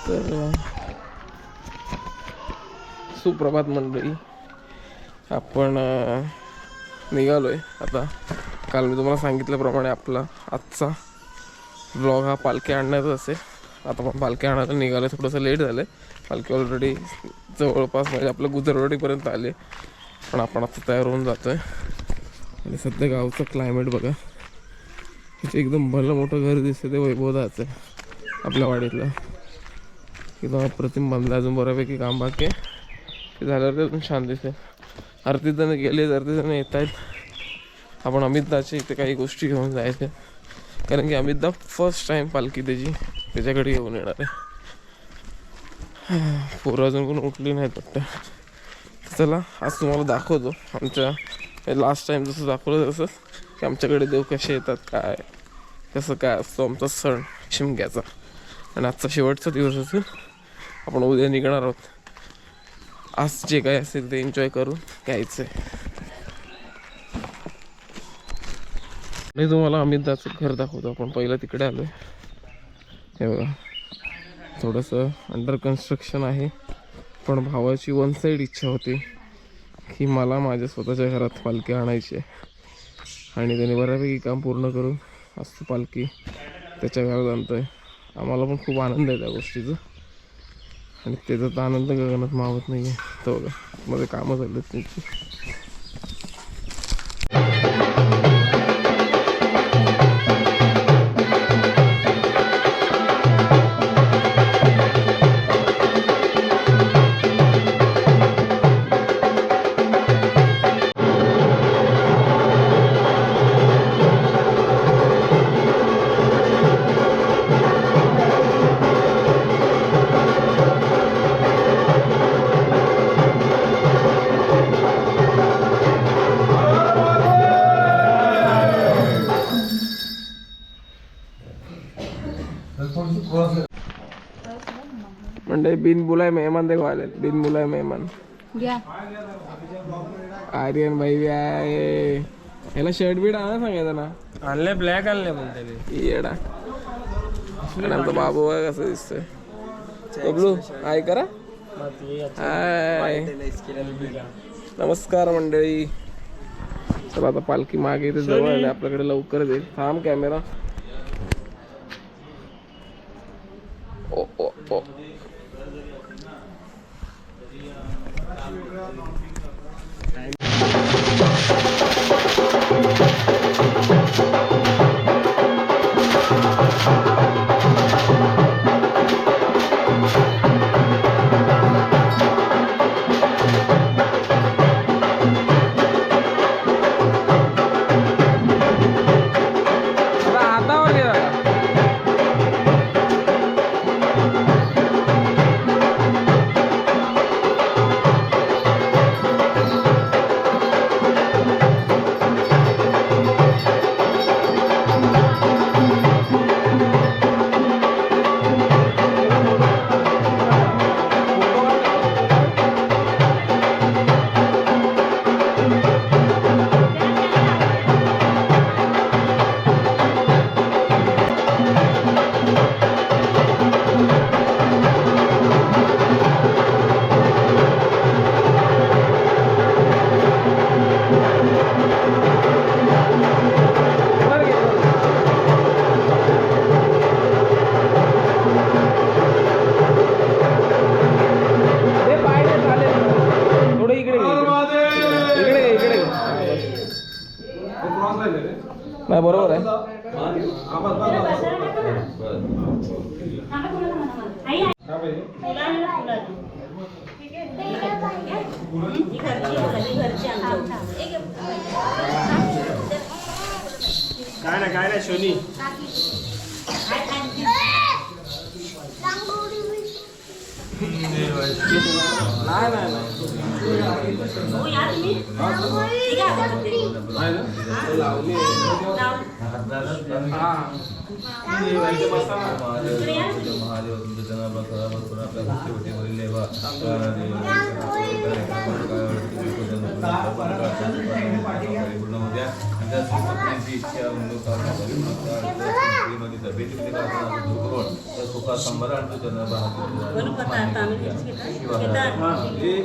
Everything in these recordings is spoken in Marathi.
तर सुप्रभात मंडळी, आपण निघालोय आता. काल मी तुम्हाला सांगितल्याप्रमाणे आपला आजचा व्लॉग हा पालखी आणण्याचा असेल. आता आपण पालखी आणायला निघालो, थोडंसं लेट झालं आहे. पालखी ऑलरेडी जवळपास म्हणजे आपलं गुजरवाडीपर्यंत आले, पण आपण आता तयार होऊन जातो आहे. आणि सध्या गावचं क्लायमेट बघा, तिथे एकदम भलं मोठं घर दिसतं, ते वैभवदाचं आहे आपल्या वाडीतलं. एकदम अप्रतिम बांधलं, अजून बऱ्यापैकी काम बाकी आहे. ते झाल्यावर ते अजून छान दिसेल. अर्धी जण गेले, अर्धी जण येत आहेत. आपण अमितदाच्या इथे काही गोष्टी घेऊन जायच्या, कारण की अमितदा फर्स्ट टाईम पालखी त्याच्याकडे घेऊन येणार आहे. पोरं अजून कोण उठली नाहीत वाटतं. चला आज तुम्हाला दाखवतो आमच्या लास्ट टाईम जसं दाखवलं तसं की आमच्याकडे देव कसे येतात, काय कसं काय असतो आमचा सण शिमग्याचा. आणि आजचा शेवटचा दिवस असेल, आपण उद्या निघणार आहोत. आज जे काय असेल ते एन्जॉय करून घ्यायचं आहे. आणि तुम्हाला अमितदाचं घर दाखवतो. आपण पहिलं तिकडे आलो आहे, हे बघा. थोडंसं अंडर कन्स्ट्रक्शन आहे, पण भावाची वन साईड इच्छा होती की मला माझ्या स्वतःच्या घरात पालखी आणायची आहे. आणि त्याने बऱ्यापैकी काम पूर्ण करून आज पालखी त्याच्या घरात आणतो आहे. आम्हाला पण खूप आनंद आहे त्या गोष्टीचा, आणि त्याचा तर आनंद गगनात मावत नाही आहे. तर बघा मध्ये कामं झाली त्यांची. मंडळी बिन बुलाय मेहमान देखो आले, बिन बुलाय मेहमान. आर्यन भाई भी आहे. ह्याला शर्ट बीट आणा सांगायचं ना. आणले ब्लॅक आणले म्हणते येडा. आणि आमचा बाबू आहे कसं दिसतोय. बबलू हाय करा. हाय नमस्कार मंडळी. चला आता पालखी मागे इथे जवळ आले, आपल्याकडे लवकरच येईल. थांब कॅमेरा. ओ ओ ओ नाही बरोबर आहे. काय नाही शोनी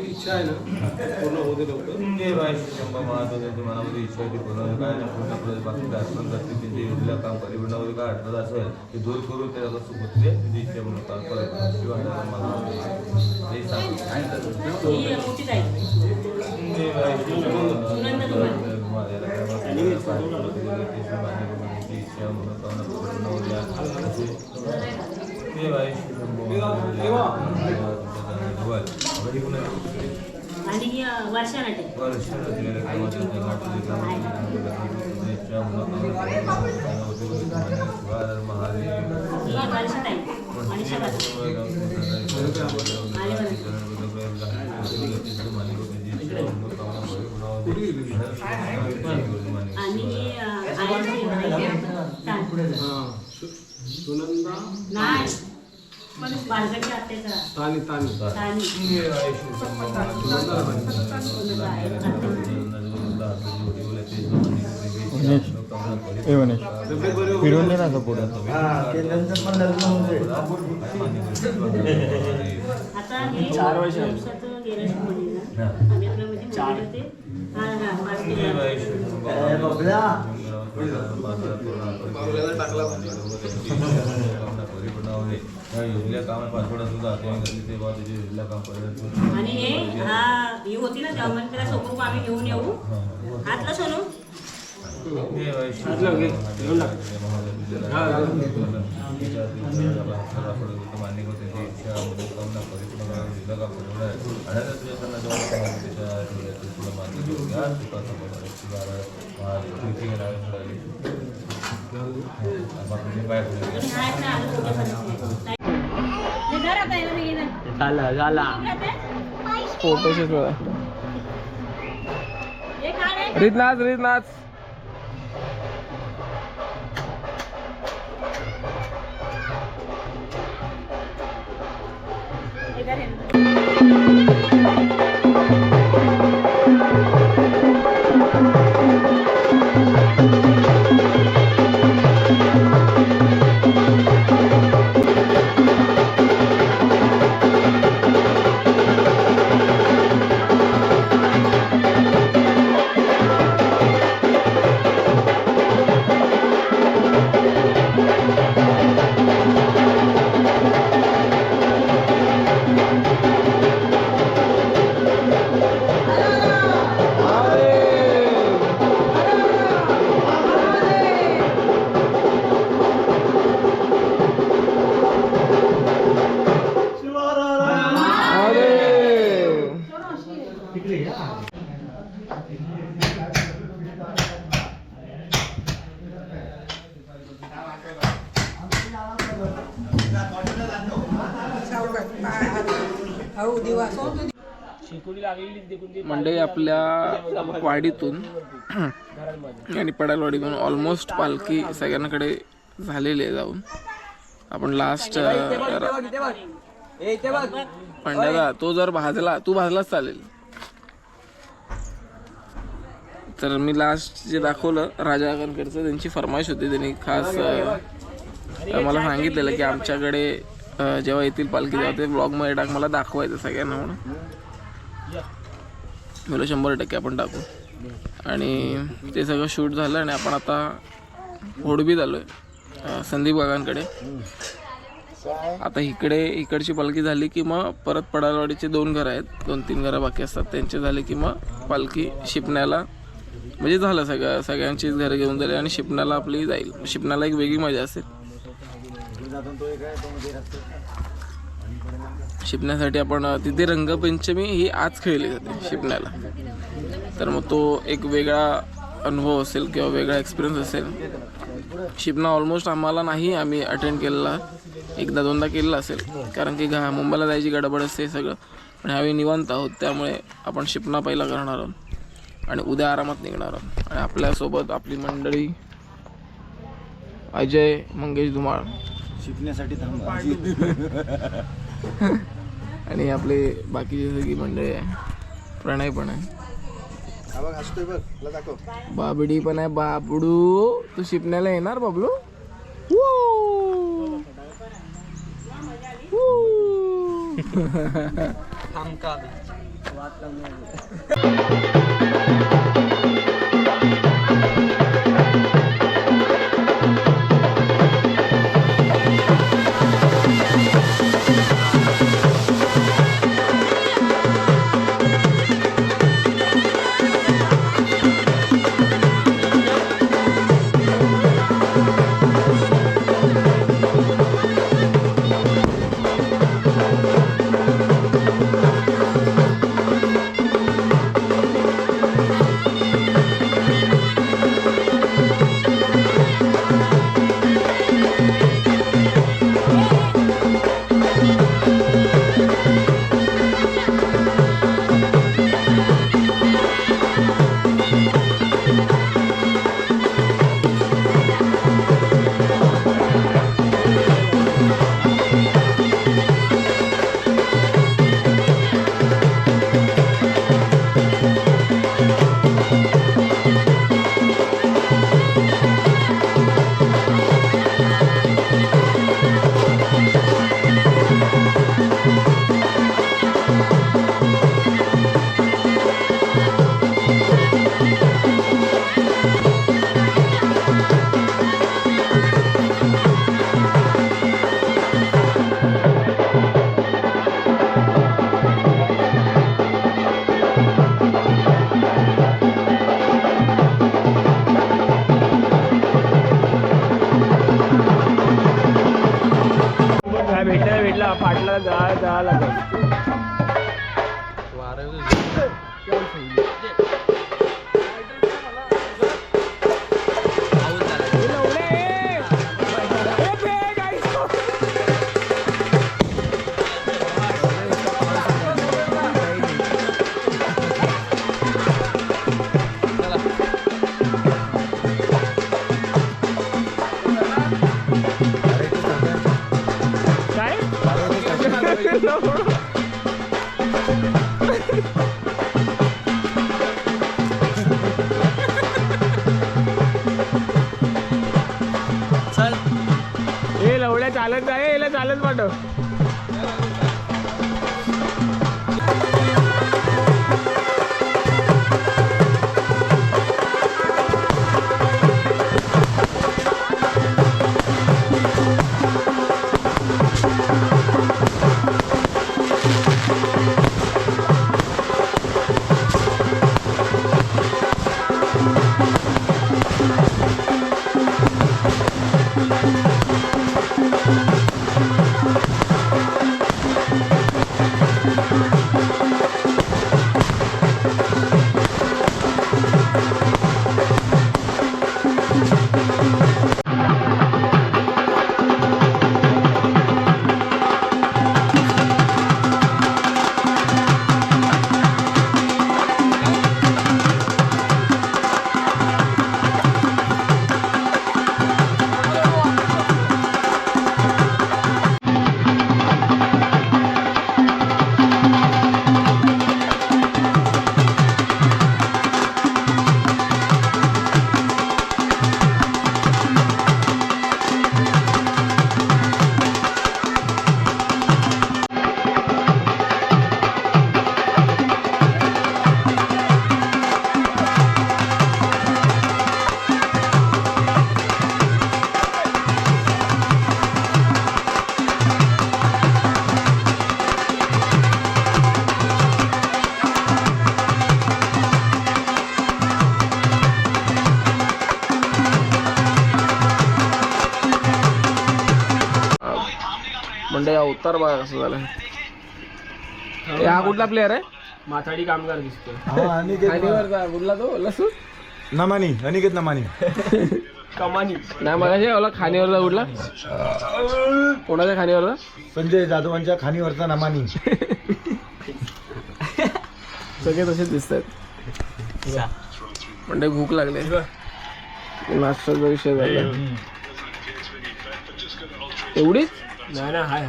इच्छा आहे ना पूर्ण होऊ दे लवकर मनामध्ये इच्छा आहे ती पूर्ण काय बाकी दार्शनिक करते त्यांचे योजना काम परिवर्तनामध्ये काय अडथळा असेल ते दूर करून त्याला सुख होते त्याची इच्छा म्हणून काम करत शिवाय आणि वर्षानाटे बालगडच्या अत्याचा तानी तानी फिरून दे ना का पुढे आता हे 4 वर्षाचं गेलं आम्ही आपल्यामध्ये होते आणि हे हा ही होती ना तेव्हा म्हणजे त्याला सोबत आम्ही घेऊन येऊ हातला सोनू फोटोशूट रीत नाच मंडळी आपल्या वाडीतून आणि पडालवाडीतून ऑलमोस्ट पालखी सगळ्यांकडे झालेली आहे जाऊन. आपण लास्ट पंड्याला तो जर भाजला तू भाजलाच चालेल. तर मी लास्ट जे दाखवलं राजा आगरकरचं त्यांची फरमाईश होती. त्यांनी खास मला सांगितलेलं की आमच्याकडे जेव्हा येतील पालखी तेव्हा ते ब्लॉगमध्ये टाक मला दाखवायचं सगळ्यांना म्हणून. मला 100% आपण टाकू. आणि ते सगळं शूट झालं आणि आपण आता होडबीत आलो आहे संदीप काकांकडे. आता इकडची पालखी झाली की मग परत पडालवाडीचे 2 घरं आहेत, 2-3 घरं बाकी असतात, त्यांचे झाले की मग पालखी शिपण्याला म्हणजे झालं सगळ्यांचीच घरं घेऊन झाली आणि शिपण्याला आपली जाईल. शिपण्याला एक वेगळी मजा असेल. शिपण्यासाठी आपण तिथे रंगपंचमी ही आज खेळली जाते शिपण्याला. तर मग तो एक वेगळा अनुभव असेल किंवा वेगळा एक्सपिरियन्स असेल. शिपना ऑलमोस्ट आम्हाला नाही आम्ही अटेंड केलेला, एकदा दोनदा केलेला असेल, कारण की मुंबईला जायची गडबड असते सगळं. पण ह्यावेळी निवांत आहोत, त्यामुळे आपण शिपना पहिला करणार आहोत आणि उद्या आरामात निघणार आहोत. आणि आपल्यासोबत आपली मंडळी अजय मंगेश धुमाळ शिकण्यासाठी थांबा. आणि आपले बाकीची सगळी मंडळी आहे. प्रणय पण आहे, बाबडी पण आहे. बाबडू तू शिपण्याला येणार बाबलू? भेटला फाटला जा लागत. चालत जाय, याला चालत पाठव. म्हणजे अवतार बघा कसं झालं. हा कुठला प्लेअर आहे? माथाडी कामगार दिसतोय. खालीवरचा कुठला तो लसूण नमानी अनिकेत नमानी नाही मला मला खाणीवरचा उडला कोणाच्या खाणीवरचा संजय जाधवांच्या खाणीवरचा नमानी. सगळे तसेच दिसत आहेत. म्हणजे भूक लागली नाश्त्याचा विषय झाला एवढीच नाही ना हाय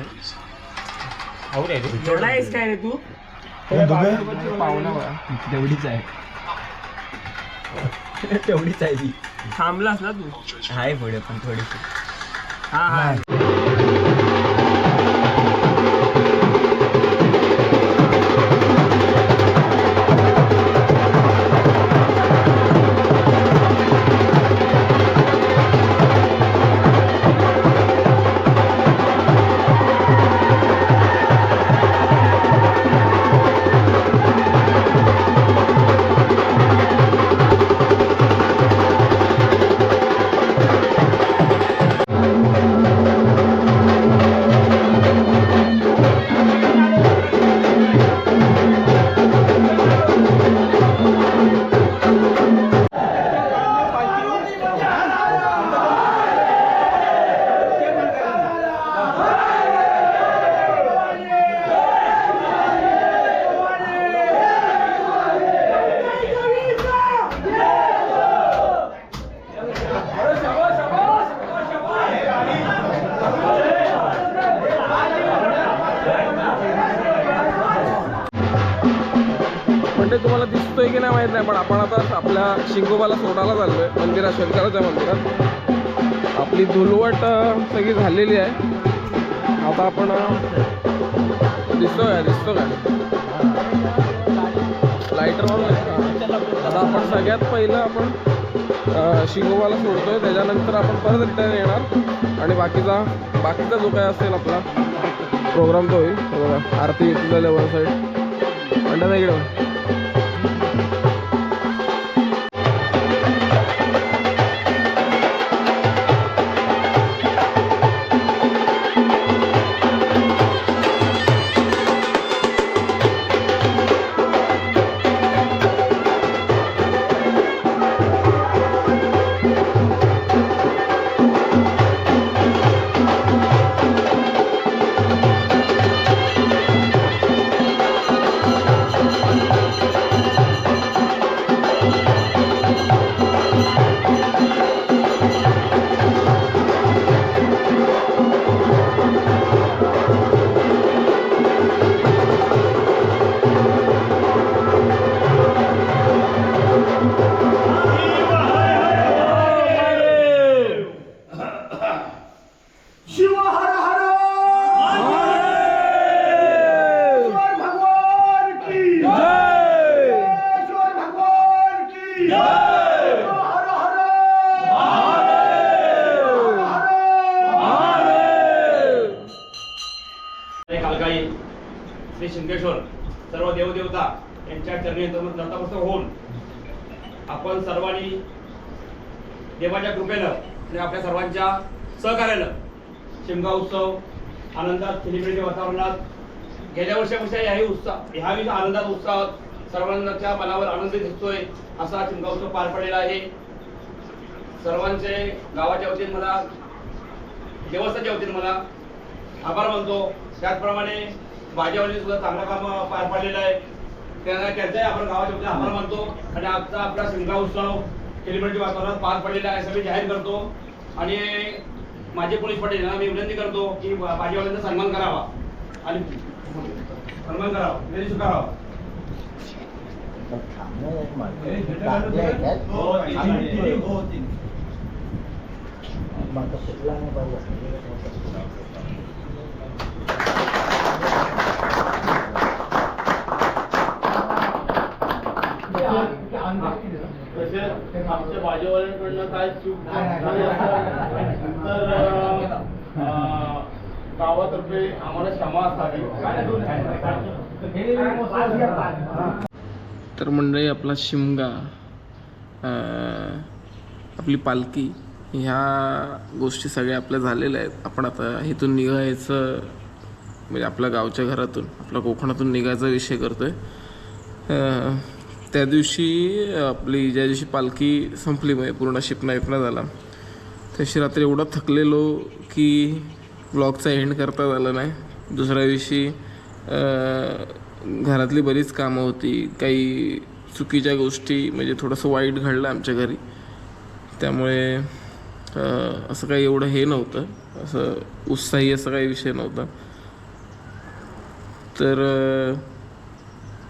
एवढा आहेस काय रे तू पाहुणा बघा तेवढीच आहे तेवढीच आहे ती थांबलास ना तू हाय पुढे पण थोडीशी हा हा म्हणजे तुम्हाला दिसतोय की नाही माहित नाही पण आपण आता आपल्या शिंगोबाला सोडायला चाललोय मंदिरात शंकराच्या मंदिरात. आपली धुलवट सगळी झालेली आहे. आता आपण दिसतो काय लाईटर आता आपण सगळ्यात पहिलं आपण शिंगोबाला सोडतोय त्याच्यानंतर आपण परत रिटर्न येणार आणि बाकीचा जो काय असेल आपला प्रोग्राम तो होईल. बघा आरती झाल्या वन साईड अंडा इकडे श्री शिंकेश्वर सर्व देवदेवता यांच्या चरणी नतमस्तक होऊन आपण सर्वांनी देवाच्या कृपेनं आणि आपल्या सर्वांच्या सहकार्यानं शिमगा उत्सव आनंदात सेलिब्रेशन वातावरणात गेल्या वर्षापेक्षा ह्याही आनंदात उत्साहात सर्वांच्या मनावर आनंद दिसतोय असा शिमगा उत्सव पार पडलेला आहे. सर्वांचे गावाच्या वतीने मला देवस्थानच्या वतीने मला आभार मानतो. त्याचप्रमाणे भाजीवाली सुद्धा चांगलं काम पार पाडलेलं आहे. त्यांचाही आपण गावाच्या वतीने आभार मानतो आणि आजचा आपला शिमगा उत्सव सेलिब्रेटी वातावरणात पार पडलेला आहे सगळे जाहीर करतो. आणि माझे पोलीस पाटील यांना मी विनंती करतो की भाजीवाल्यांचा सन्मान करावा आणि सन्मान करावा त्यांनी स्वीकारावा. आमच्या भाजीवाल्यांकडनं काय चूक तर गावातर्फे आम्हाला क्षमा असावी. तर मंडळी आपला शिमगा आपली पालखी ह्या गोष्टी सगळ्या आपल्या झालेल्या आहेत. आपण आता इथून निघायचं म्हणजे आपल्या गावच्या घरातून आपल्या कोकणातून निघायचा विषय करतोय. त्या दिवशी आपली ज्या दिवशी पालखी संपली म्हणजे पूर्ण शिपणा झाला त्या दिवशी रात्री एवढा थकलेलो की व्लॉगचा एंड करता आला नाही. दुसऱ्या दिवशी घरातली बरीच कामं होती, काही चुकीच्या गोष्टी म्हणजे थोडंसं वाईट घडलं आमच्या घरी, त्यामुळे असं काही एवढं हे नव्हतं, असं उत्साही असा काही विषय नव्हता. तर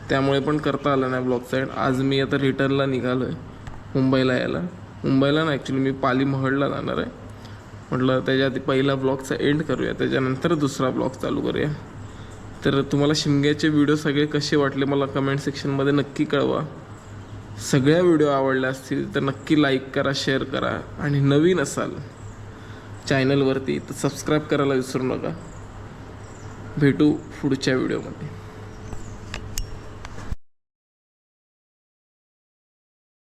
त्यामुळे पण करता आलं नाही ब्लॉगचा एंड. आज मी आता रिटर्नला निघालो आहे मुंबईला यायला. मुंबईला ना ॲक्च्युली मी पाली महडला जाणार आहे. म्हटलं त्याच्या आधी पहिला ब्लॉगचा एंड करूया, त्याच्यानंतर दुसरा ब्लॉग चालू करूया. तर तुम्हाला शिमग्याचे व्हिडिओ सगळे कसे वाटले मला कमेंट सेक्शनमध्ये नक्की कळवा. सगळ्या व्हिडिओ आवडल्या असतील तर नक्की लाईक करा, शेअर करा आणि नवीन असाल चॅनलवरती तर सबस्क्राईब करायला विसरू नका. भेटू पुढच्या व्हिडिओमध्ये.